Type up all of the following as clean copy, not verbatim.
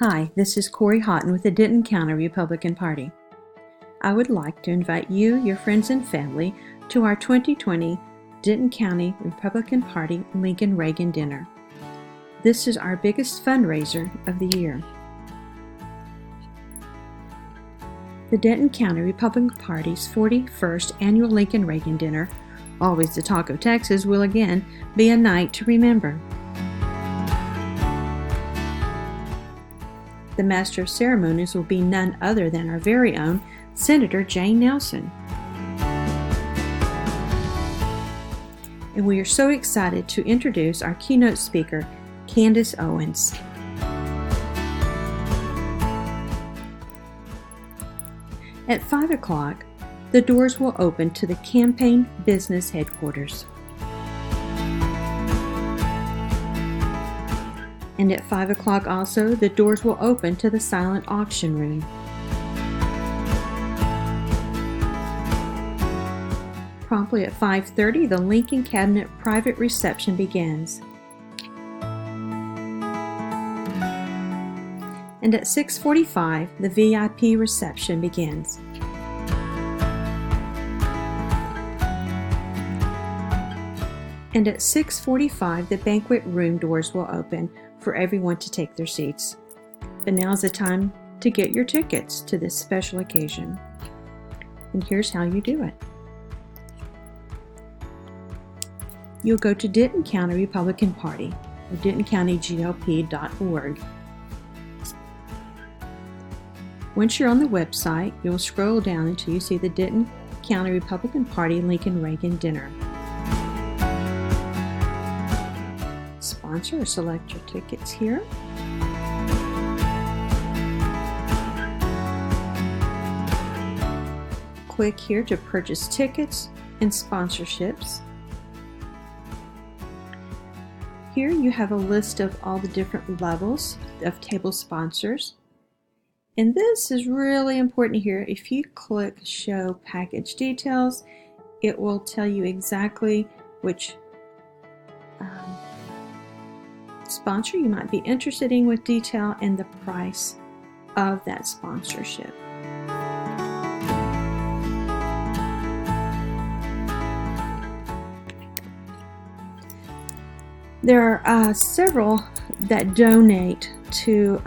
Hi, this is Corey Houghton with the Denton County Republican Party. I would like to invite you, your friends, and family to our 2020 Denton County Republican Party Lincoln-Reagan Dinner. This is our biggest fundraiser of the year. The Denton County Republican Party's 41st Annual Lincoln-Reagan Dinner, always the talk of Texas, will again be a night to remember. The Master of Ceremonies will be none other than our very own Senator Jane Nelson. And we are so excited to introduce our keynote speaker, Candace Owens. At 5 o'clock, the doors will open to the campaign business headquarters. And at 5 o'clock also, the doors will open to the silent auction room. Promptly at 5:30, the Lincoln Cabinet private reception begins. And at 6:45, the VIP reception begins. And at 6:45, the banquet room doors will open for everyone to take their seats. But now's the time to get your tickets to this special occasion. And here's how you do it. You'll go to Denton County Republican Party, or dentoncountyglp.org. Once you're on the website, you'll scroll down until you see the Denton County Republican Party Lincoln-Reagan Dinner. Sponsor or select your tickets here. Click here to purchase tickets and sponsorships. Here you have a list of all the different levels of table sponsors. And this is really important here. If you click Show Package Details, it will tell you exactly which sponsor you might be interested in with detail and the price of that sponsorship. There are several that donate to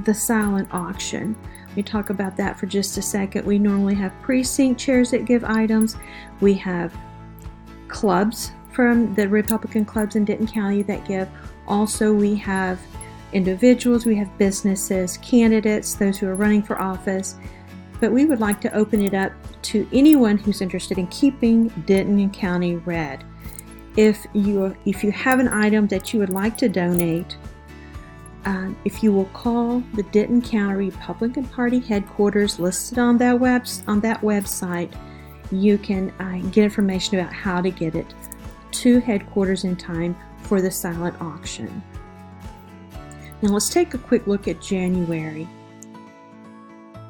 the silent auction. We talk about that for just a second. We normally have precinct chairs that give items. We have clubs from the Republican clubs in Denton County that give. Also, we have individuals, we have businesses, candidates, those who are running for office. But we would like to open it up to anyone who's interested in keeping Denton County red. If you have an item that you would like to donate, if you will call the Denton County Republican Party headquarters listed on that website, you can get information about how to get it to headquarters in time for the silent auction. Now let's take a quick look at January.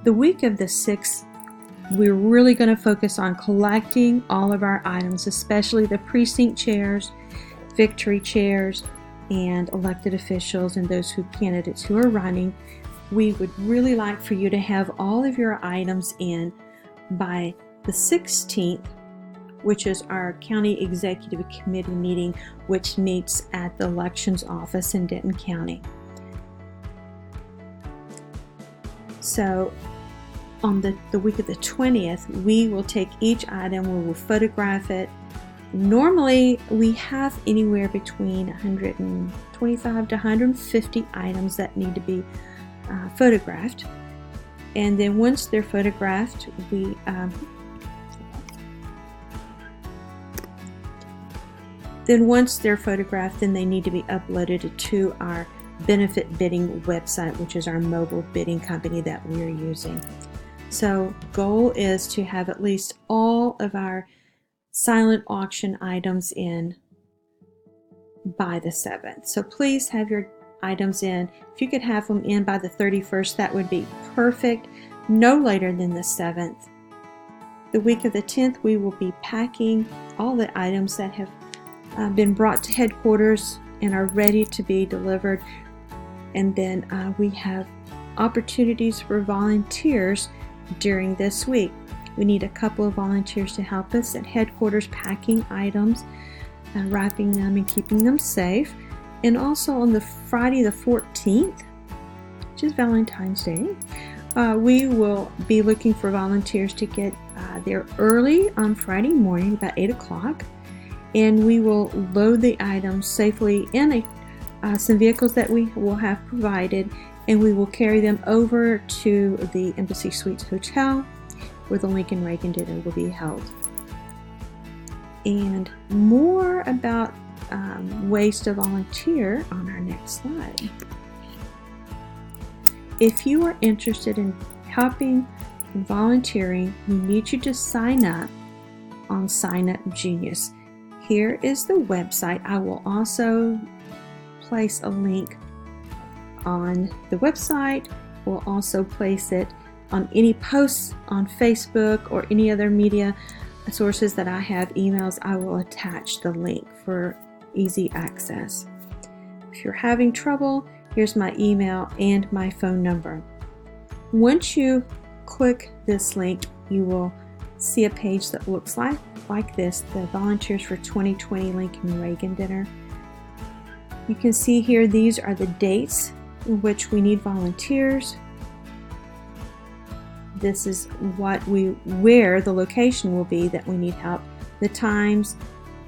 The week of the 6th, we're really going to focus on collecting all of our items, especially the precinct chairs, victory chairs, and elected officials and those candidates who are running. We would really like for you to have all of your items in by the 16th, which is our County Executive Committee meeting, which meets at the Elections Office in Denton County. So on the week of the 20th, we will take each item, we will photograph it. Normally, we have anywhere between 125 to 150 items that need to be photographed. And then once they're photographed, then they need to be uploaded to our benefit bidding website, which is our mobile bidding company that we're using. So goal is to have at least all of our silent auction items in by the 7th. So please have your items in. If you could have them in by the 31st, that would be perfect. No later than the 7th. The week of the 10th, we will be packing all the items that have been brought to headquarters and are ready to be delivered. And then we have opportunities for volunteers during this week. We need a couple of volunteers to help us at headquarters packing items, wrapping them and keeping them safe. And also on the Friday the 14th, which is Valentine's Day, we will be looking for volunteers to get there early on Friday morning, about 8 o'clock, and we will load the items safely in some vehicles that we will have provided, and we will carry them over to the Embassy Suites Hotel, where the Lincoln Reagan dinner will be held. And more about ways to volunteer on our next slide. If you are interested in helping and volunteering, we need you to sign up on Sign Up Genius. Here is the website. I will also place a link on the website. We'll also place it on any posts on Facebook or any other media sources that I have, emails. I will attach the link for easy access. If you're having trouble, here's my email and my phone number. Once you click this link, you will see a page that looks like this, the Volunteers for 2020 Lincoln Reagan Dinner. You can see here, these are the dates in which we need volunteers. This is where the location will be that we need help, the times,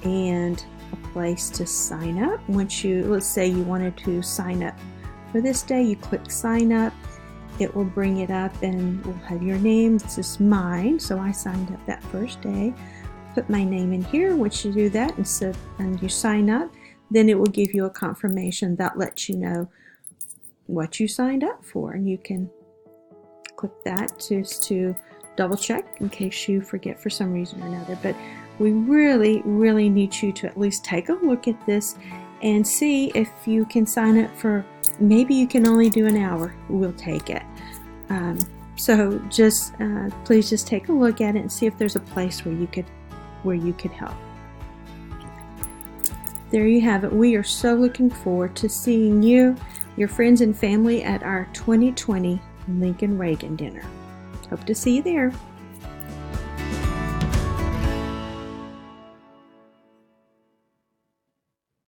and a place to sign up. Once let's say you wanted to sign up for this day, you click sign up. It will bring it up and we'll have your name. This is mine, so I signed up that first day. Put my name in here. Once you do that and you sign up, then it will give you a confirmation that lets you know what you signed up for, and you can click that just to double check in case you forget for some reason or another. But we really need you to at least take a look at this and see if you can sign up for, maybe you can only do an hour. We'll take it. So just please just take a look at it and see if there's a place where you could help. There you have it. We are so looking forward to seeing you, your friends and family at our 2020 Lincoln Reagan dinner. Hope to see you there.